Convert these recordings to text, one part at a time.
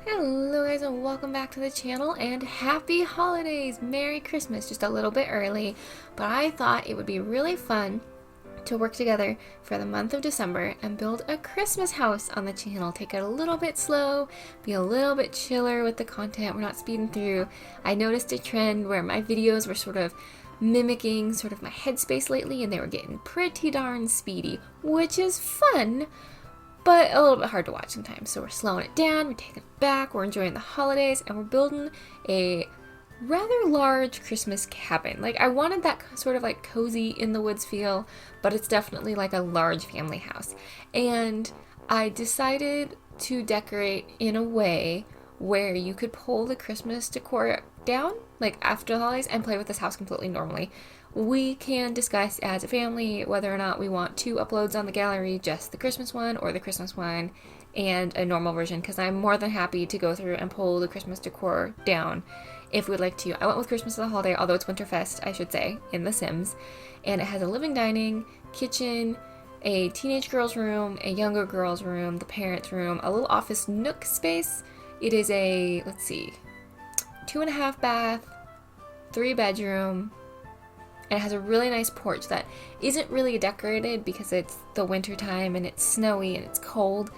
Hello guys and welcome back to the channel and happy holidays! Merry Christmas! Just a little bit early, but I thought it would be really fun to work together for the month of December and build a Christmas house on the channel. Take it a little bit slow, be a little bit chiller with the content. We're not speeding through. I noticed a trend where my videos were sort of mimicking sort of my headspace lately and they were getting pretty darn speedy, which is fun, but a little bit hard to watch sometimes. So we're slowing it down, we're taking it back, we're enjoying the holidays, and we're building a rather large Christmas cabin. Like, I wanted that sort of like cozy in the woods feel, but it's definitely like a large family house. And I decided to decorate in a way where you could pull the Christmas decor down, like after the holidays, and play with this house completely normally. We can discuss as a family whether or not we want two uploads on the gallery, just the Christmas one or the Christmas one and a normal version, because I'm more than happy to go through and pull the Christmas decor down if we'd like to. I went with Christmas as a holiday, although it's Winterfest, I should say, in The Sims. And it has a living dining, kitchen, a teenage girl's room, a younger girl's room, the parents' room, a little office nook space. It is a, 2.5 bath, 3 bedroom, and it has a really nice porch that isn't really decorated because it's the winter time and it's snowy and it's cold,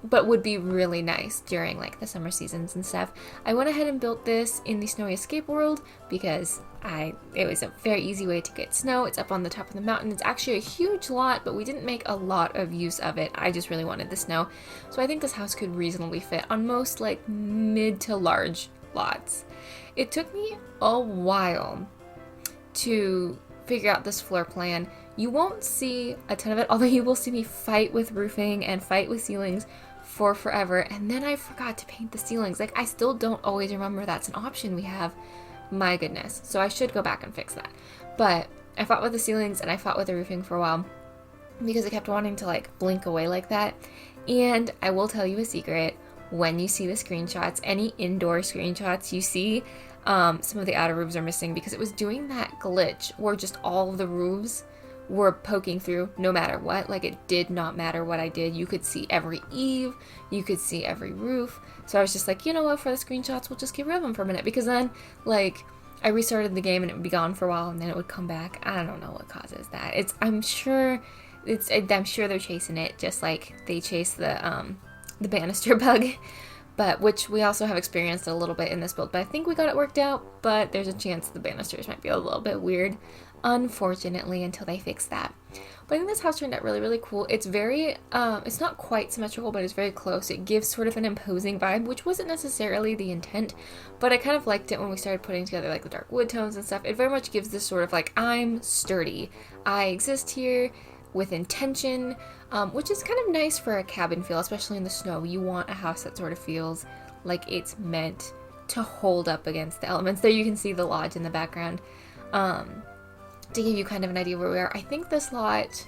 but would be really nice during like the summer seasons and stuff. I went ahead and built this in the Snowy Escape world because it was a very easy way to get snow. It's up on the top of the mountain. It's actually a huge lot, but we didn't make a lot of use of it. I just really wanted the snow. So I think this house could reasonably fit on most like mid to large lots. It took me a while to figure out this floor plan. You won't see a ton of it, although you will see me fight with roofing and fight with ceilings for forever, and then I forgot to paint the ceilings. Like, I still don't always remember that's an option we have. My goodness. So I should go back and fix that. But I fought with the ceilings and I fought with the roofing for a while because I kept wanting to like blink away like that. And I will tell you a secret: when you see the screenshots, any indoor screenshots you see, some of the outer roofs are missing because it was doing that glitch where just all of the roofs were poking through no matter what. Like, it did not matter what I did. You could see every eave, you could see every roof. So I was just like, you know what, for the screenshots, we'll just get rid of them for a minute, because then like I restarted the game and it would be gone for a while and then it would come back. I don't know what causes that. I'm sure they're chasing it just like they chase the banister bug. But which we also have experienced a little bit in this build. But I think we got it worked out, but there's a chance the banisters might be a little bit weird, unfortunately, until they fix that. But I think this house turned out really, really cool. It's very, it's not quite symmetrical, but it's very close. It gives sort of an imposing vibe, which wasn't necessarily the intent, but I kind of liked it when we started putting together like the dark wood tones and stuff. It very much gives this sort of like, I'm sturdy, I exist here with intention, which is kind of nice for a cabin feel, especially in the snow. You want a house that sort of feels like it's meant to hold up against the elements. There you can see the lodge in the background, to give you kind of an idea where we are. I think this lot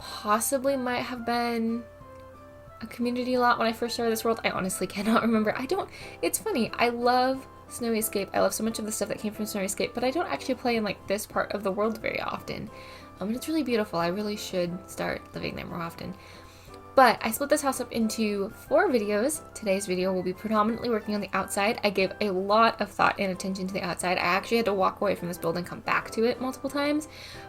possibly might have been a community lot when I first started this world. I honestly cannot remember. It's funny, I love Snowy Escape. I love so much of the stuff that came from Snowy Escape, but I don't actually play in like this part of the world very often. And it's really beautiful. I really should start living there more often. But I split this house up into 4 videos. Today's video will be predominantly working on the outside. I gave a lot of thought and attention to the outside. I actually had to walk away from this build and come back to it multiple times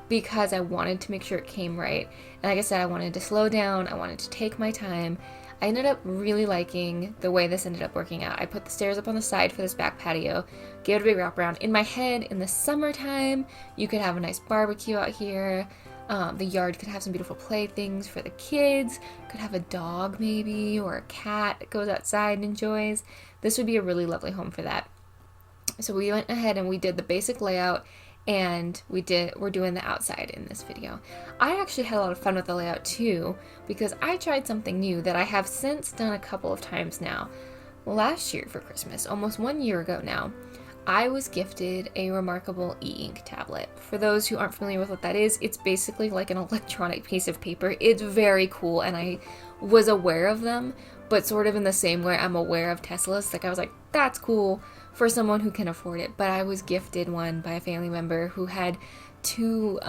because I wanted to make sure it came right. And like I said, I wanted to slow down. I wanted to take my time. I ended up really liking the way this ended up working out. I put the stairs up on the side for this back patio, gave it a big wraparound. In my head, in the summertime, you could have a nice barbecue out here. The yard could have some beautiful playthings for the kids. Could have a dog maybe, or a cat that goes outside and enjoys. This would be a really lovely home for that. So we went ahead and we did the basic layout, and we're doing the outside in this video. I actually had a lot of fun with the layout too, because I tried something new that I have since done a couple of times now. Last year for Christmas, almost 1 year ago now, I was gifted a remarkable e-ink tablet. For those who aren't familiar with what that is, it's basically like an electronic piece of paper. It's very cool, and I was aware of them, but sort of in the same way I'm aware of Teslas. Like, I was like, that's cool for someone who can afford it. But I was gifted one by a family member who had, to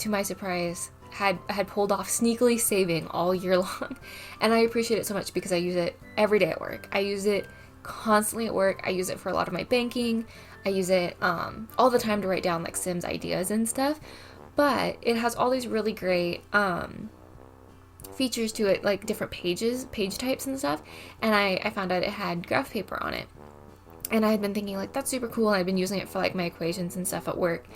my surprise, had pulled off sneakily saving all year long. And I appreciate it so much because I use it every day at work. I use it constantly at work. I use it for a lot of my banking. I use it all the time to write down like Sims ideas and stuff. But it has all these really great features to it, like different page types and stuff. And I found out it had graph paper on it. And I had been thinking like, that's super cool. And I've been using it for like my equations and stuff at work.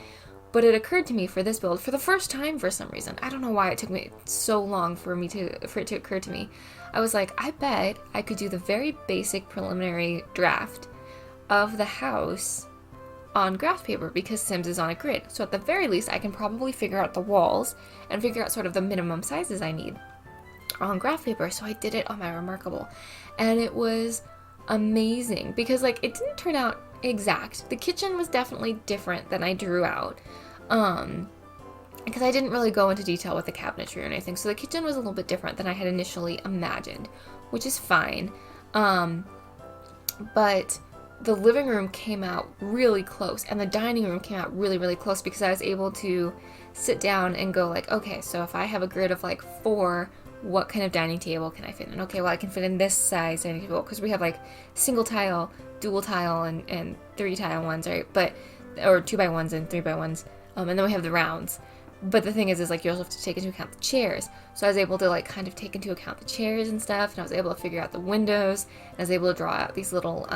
But it occurred to me for this build, for the first time for some reason, I don't know why it took me so long for it to occur to me. I was like, I bet I could do the very basic preliminary draft of the house on graph paper because Sims is on a grid. So at the very least, I can probably figure out the walls and figure out sort of the minimum sizes I need on graph paper. So I did it on my Remarkable. And it was amazing because like it didn't turn out exact. The kitchen was definitely different than I drew out. Because I didn't really go into detail with the cabinetry or anything. So the kitchen was a little bit different than I had initially imagined, which is fine. But the living room came out really close and the dining room came out really, really close because I was able to sit down and go like, okay, so if I have a grid of like 4, what kind of dining table can I fit in? Okay, well I can fit in this size dining table because we have like single tile, dual tile, and 3 tile ones, right? But, or 2x1s and 3x1s. And then we have the rounds. But the thing is like you also have to take into account the chairs. So I was able to like kind of take into account the chairs and stuff, and I was able to figure out the windows, and I was able to draw out these little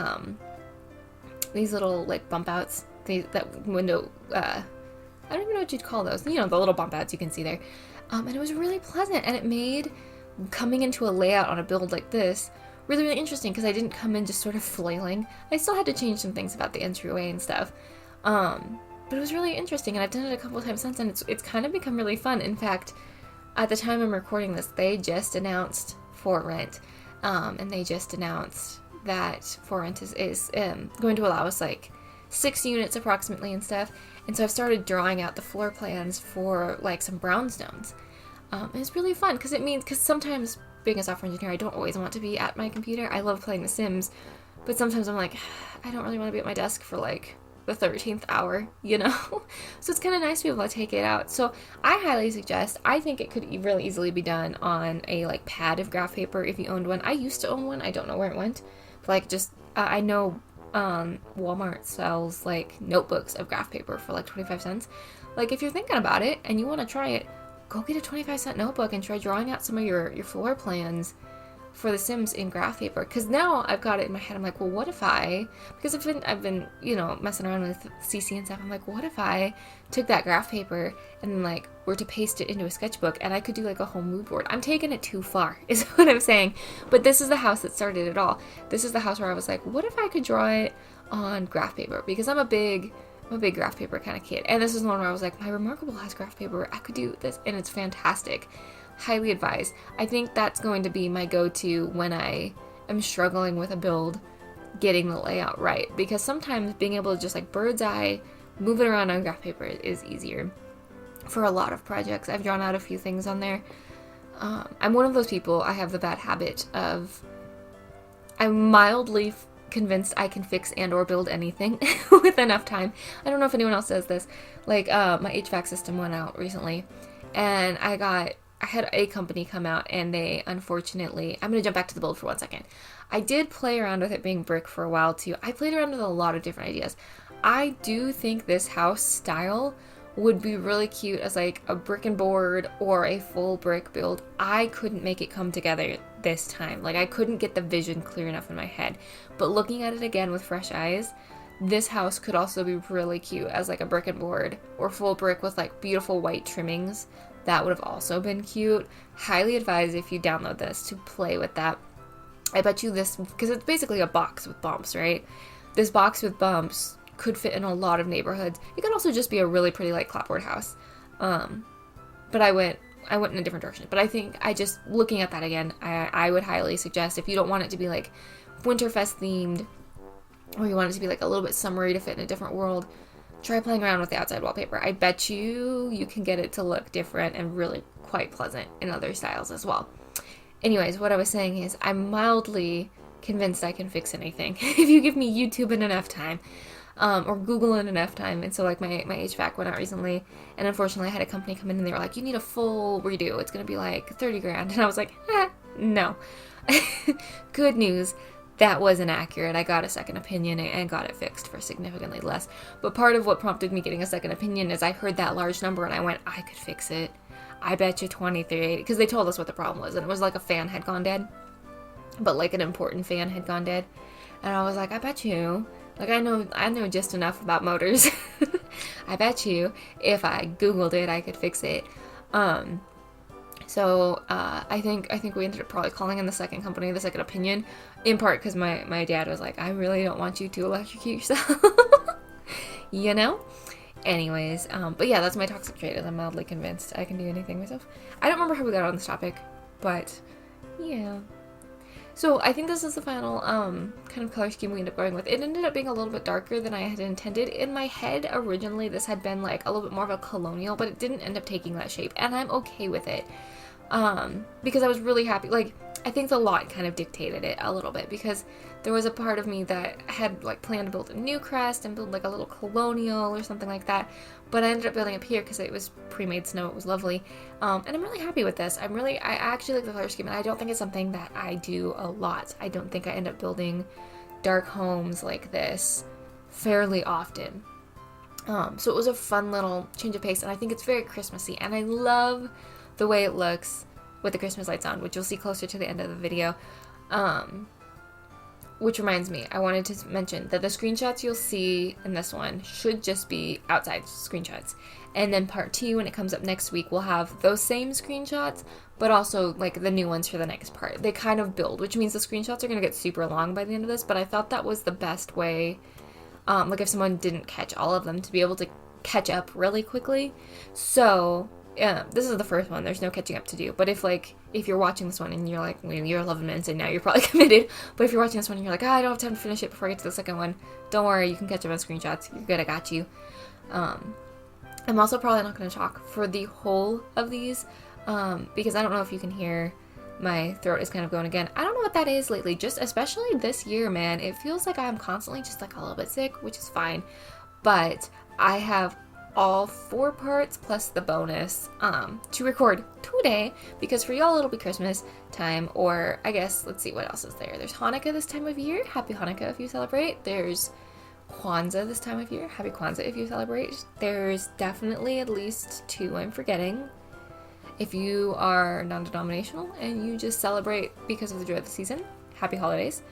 like bump outs. That window, I don't even know what you'd call those. You know, the little bump outs you can see there. And it was really pleasant, and it made coming into a layout on a build like this really, really interesting because I didn't come in just sort of flailing. I still had to change some things about the entryway and stuff. But it was really interesting, and I've done it a couple of times since, and it's kind of become really fun. In fact, at the time I'm recording this, they just announced For Rent, and they just announced that For Rent is going to allow us like 6 units approximately and stuff. And so I've started drawing out the floor plans for like some brownstones. It's really fun because sometimes being a software engineer, I don't always want to be at my computer. I love playing The Sims, but sometimes I'm like, I don't really want to be at my desk for like the 13th hour, you know? So it's kind of nice to be able to take it out. So I highly suggest, I think it could really easily be done on a like pad of graph paper if you owned one. I used to own one. I don't know where it went. But like just, I know Walmart sells like notebooks of graph paper for like 25 cents. Like if you're thinking about it and you want to try it, go get a 25-cent notebook and try drawing out some of your floor plans for The Sims in graph paper. Because now I've got it in my head. I'm like, well, what if because I've been you know, messing around with CC and stuff. I'm like, what if I took that graph paper and then like were to paste it into a sketchbook and I could do like a whole mood board. I'm taking it too far is what I'm saying. But this is the house that started it all. This is the house where I was like, what if I could draw it on graph paper? Because I'm a big graph paper kind of kid. And this is the one where I was like, my Remarkable has graph paper. I could do this, and it's fantastic. Highly advised. I think that's going to be my go-to when I am struggling with a build, getting the layout right. Because sometimes being able to just like bird's eye, move it around on graph paper is easier for a lot of projects. I've drawn out a few things on there. I'm one of those people, I have the bad habit of, I'm mildly convinced I can fix and or build anything with enough time. I don't know if anyone else does this. Like my HVAC system went out recently, and I had a company come out, and they unfortunately, I'm going to jump back to the build for 1 second. I did play around with it being brick for a while too. I played around with a lot of different ideas. I do think this house style would be really cute as like a brick and board or a full brick build. I couldn't make it come together this time. Like I couldn't get the vision clear enough in my head. But looking at it again with fresh eyes, this house could also be really cute as like a brick and board or full brick with like beautiful white trimmings. That would have also been cute. Highly advise if you download this to play with that. I bet you this, because it's basically a box with bumps, right? This box with bumps could fit in a lot of neighborhoods. It could also just be a really pretty like clapboard house. But I went in a different direction. But I think looking at that again, I would highly suggest if you don't want it to be like Winterfest themed, or you want it to be like a little bit summery to fit in a different world, try playing around with the outside wallpaper. I bet you can get it to look different and really quite pleasant in other styles as well. Anyways, what I was saying is I'm mildly convinced I can fix anything if you give me YouTube and enough time. or Googling enough time. And so like my HVAC went out recently, and unfortunately I had a company come in and they were like, you need a full redo. It's going to be like 30 grand. And I was like, no. Good news. That wasn't accurate. I got a second opinion and got it fixed for significantly less. But part of what prompted me getting a second opinion is I heard that large number and I went, I could fix it. I bet you 23, because they told us what the problem was, and it was like a fan had gone dead, but like an important fan had gone dead. And I was like, I bet you, like I know just enough about motors. I bet you if I Googled it, I could fix it. So I think we ended up probably calling in the second company, the second opinion, in part because my dad was like, I really don't want you to electrocute yourself, you know? Anyways, but yeah, that's my toxic trait, is I'm mildly convinced I can do anything myself. I don't remember how we got on this topic, but yeah. So I think this is the final kind of color scheme we ended up going with. It ended up being a little bit darker than I had intended. In my head, originally, this had been like a little bit more of a colonial, but it didn't end up taking that shape, and I'm okay with it. Because I was really happy. Like, I think the lot kind of dictated it a little bit, because there was a part of me that had like planned to build a new crest and build like a little colonial or something like that, but I ended up building up here because it was pre-made snow. It was lovely, and I'm really happy with this. I actually like the color scheme, and I don't think it's something that I do a lot. I don't think I end up building dark homes like this fairly often. So it was a fun little change of pace, and I think it's very Christmassy, and I love the way it looks with the Christmas lights on, which you'll see closer to the end of the video. Which reminds me, I wanted to mention that the screenshots you'll see in this one should just be outside screenshots. And then part 2, when it comes up next week, we'll have those same screenshots, but also like the new ones for the next part. They kind of build, which means the screenshots are going to get super long by the end of this, but I thought that was the best way, like if someone didn't catch all of them, to be able to catch up really quickly. So this is the first one. There's no catching up to do. But if you're watching this one and you're like, you're 11 minutes in now, you're probably committed. But if you're watching this one and you're like, I don't have time to finish it before I get to the second one, don't worry, you can catch up on screenshots. You're good, I got you. I'm also probably not going to talk for the whole of these, because I don't know if you can hear my throat is kind of going again. I don't know what that is lately, just especially this year, man. It feels like I'm constantly just like a little bit sick, which is fine. But I have all 4 parts plus the bonus to record today, because for y'all it'll be Christmas time, or I guess, let's see what else is there. There's Hanukkah this time of year. Happy Hanukkah if you celebrate. There's Kwanzaa this time of year. Happy Kwanzaa if you celebrate. There's definitely at least 2 I'm forgetting. If you are non-denominational and you just celebrate because of the joy of the season, happy holidays.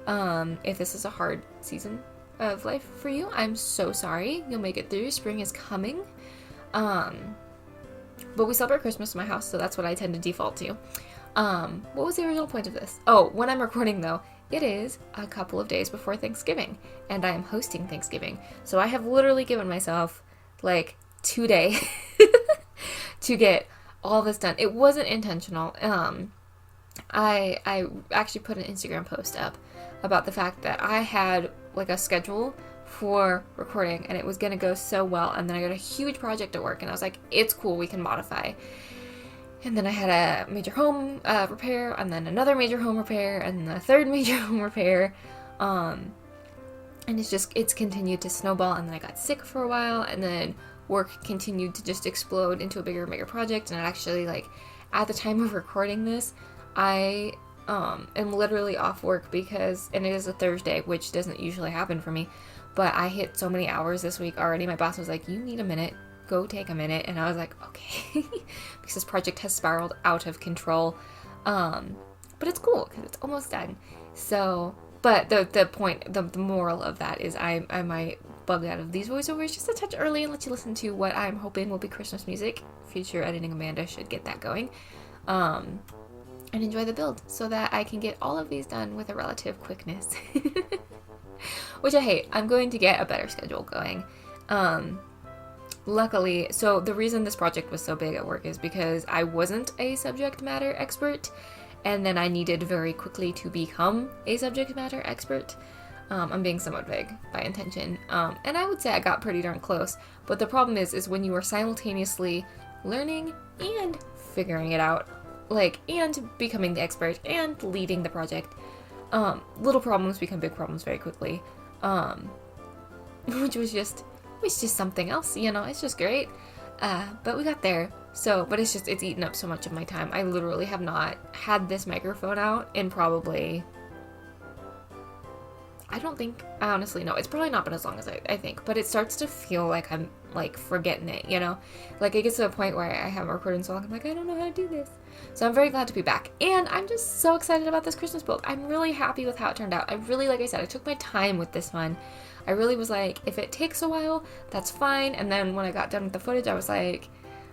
If this is a hard season of life for you, I'm so sorry. You'll make it through. Spring is coming. But we celebrate Christmas in my house, so that's what I tend to default to. What was the original point of this? Oh, when I'm recording though, it is a couple of days before Thanksgiving, and I am hosting Thanksgiving. So I have literally given myself like 2 days to get all this done. It wasn't intentional. I actually put an Instagram post up about the fact that I had like a schedule for recording and it was gonna go so well, and then I got a huge project at work and I was like, it's cool, we can modify. And then I had a major home repair, and then another major home repair, and then a third major home repair, and it's continued to snowball. And then I got sick for a while, and then work continued to just explode into a bigger and bigger project. And I actually, like, at the time of recording this, I am literally off work because, and it is a Thursday, which doesn't usually happen for me, but I hit so many hours this week already. My boss was like, you need a minute, go take a minute. And I was like, okay, because this project has spiraled out of control. But it's cool because it's almost done. So, but the point, the moral of that is I might bug out of these voiceovers just a touch early and let you listen to what I'm hoping will be Christmas music. Future editing Amanda should get that going. And enjoy the build so that I can get all of these done with a relative quickness. Which I hate. I'm going to get a better schedule going. Luckily, so the reason this project was so big at work is because I wasn't a subject matter expert, and then I needed very quickly to become a subject matter expert. I'm being somewhat vague by intention. And I would say I got pretty darn close. But the problem is when you are simultaneously learning and figuring it out, like, and becoming the expert and leading the project, little problems become big problems very quickly. which was just something else, you know, it's just great. But we got there. So, but it's eaten up so much of my time. I literally have not had this microphone out in probably, I honestly know. It's probably not been as long as I think, but it starts to feel like I'm like forgetting it, you know? Like it gets to a point where I haven't recorded so long, I'm like, I don't know how to do this. So I'm very glad to be back. And I'm just so excited about this Christmas build. I'm really happy with how it turned out. I really, like I said, I took my time with this one. I really was like, if it takes a while, that's fine. And then when I got done with the footage, I was like,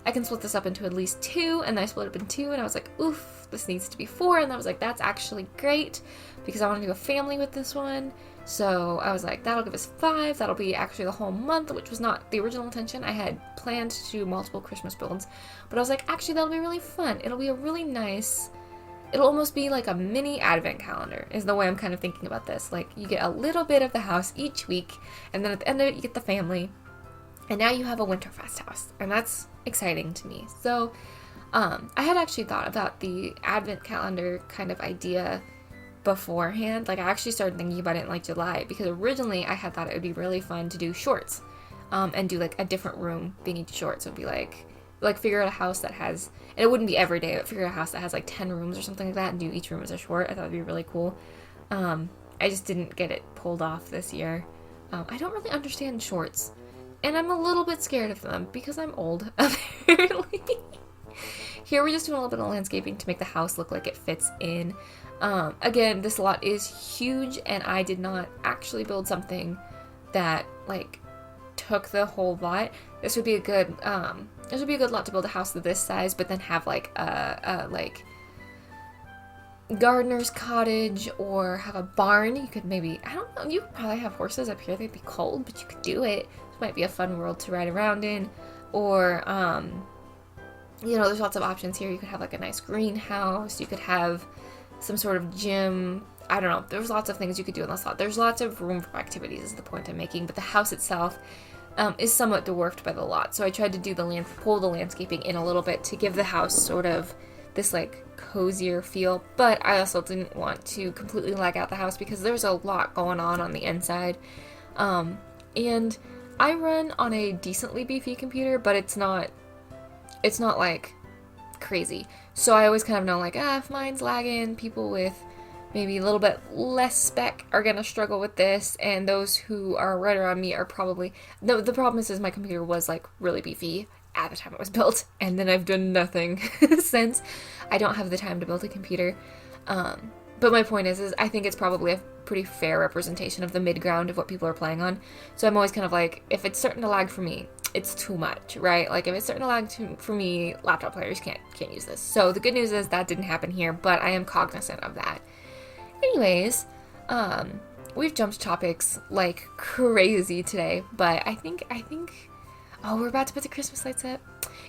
I can split this up into at least 2, and then I split it up in 2, and I was like, oof, this needs to be 4, and I was like, that's actually great, because I want to do a family with this one, so I was like, that'll give us 5, that'll be actually the whole month, which was not the original intention. I had planned to do multiple Christmas builds, but I was like, actually, that'll be really fun. It'll be a really nice, it'll almost be like a mini advent calendar, is the way I'm kind of thinking about this. Like, you get a little bit of the house each week, and then at the end of it, you get the family. And now you have a Winterfest house, and that's exciting to me. So I had actually thought about the advent calendar kind of idea beforehand. Like I actually started thinking about it in like July, because originally I had thought it would be really fun to do shorts and do like a different room being each short. So it'd be like figure out a house that has, and it wouldn't be every day, but figure out a house that has like 10 rooms or something like that and do each room as a short. I thought it'd be really cool. I just didn't get it pulled off this year. I don't really understand shorts. And I'm a little bit scared of them because I'm old, apparently. Here we're just doing a little bit of landscaping to make the house look like it fits in. Again, this lot is huge, and I did not actually build something that, like, took the whole lot. This would be a good lot to build a house of this size, but then have, like, a gardener's cottage, or have a barn. You could maybe, I don't know, you could probably have horses up here. They'd be cold, but you could do it. Might be a fun world to ride around in. Or you know, there's lots of options here. You could have like a nice greenhouse, you could have some sort of gym. I don't know, there's lots of things you could do in this lot. There's lots of room for activities is the point I'm making, but the house itself is somewhat dwarfed by the lot. So I tried to do pull the landscaping in a little bit to give the house sort of this like cozier feel, but I also didn't want to completely lag out the house because there's a lot going on the inside. And I run on a decently beefy computer, but it's not like crazy. So I always kind of know like, if mine's lagging, people with maybe a little bit less spec are gonna struggle with this, and those who are right around me are probably, the problem is my computer was like really beefy at the time it was built, and then I've done nothing since. I don't have the time to build a computer. But my point is I think it's probably a pretty fair representation of the mid-ground of what people are playing on. So I'm always kind of like, if it's starting to lag for me, it's too much, right? Like if it's starting to lag for me, laptop players can't use this. So the good news is that didn't happen here, but I am cognizant of that. Anyways, we've jumped topics like crazy today, but I think, oh, we're about to put the Christmas lights up.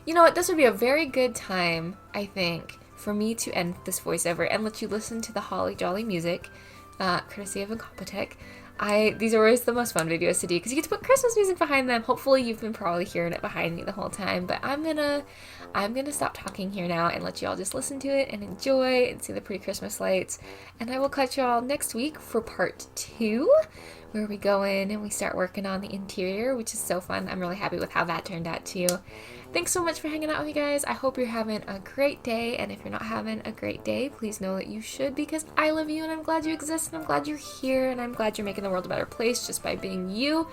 You know what? This would be a very good time, I think, for me to end this voiceover and let you listen to the holly jolly music, courtesy of Incompetech. These are always the most fun videos to do because you get to put Christmas music behind them. Hopefully you've been probably hearing it behind me the whole time, but I'm gonna stop talking here now and let you all just listen to it and enjoy and see the pretty Christmas lights. And I will catch you all next week for part 2, where we go in and we start working on the interior, which is so fun. I'm really happy with how that turned out too. Thanks so much for hanging out with me, guys. I hope you're having a great day, and if you're not having a great day, please know that you should, because I love you and I'm glad you exist and I'm glad you're here and I'm glad you're making the world a better place just by being you.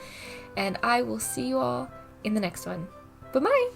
And I will see you all in the next one. Bye-bye!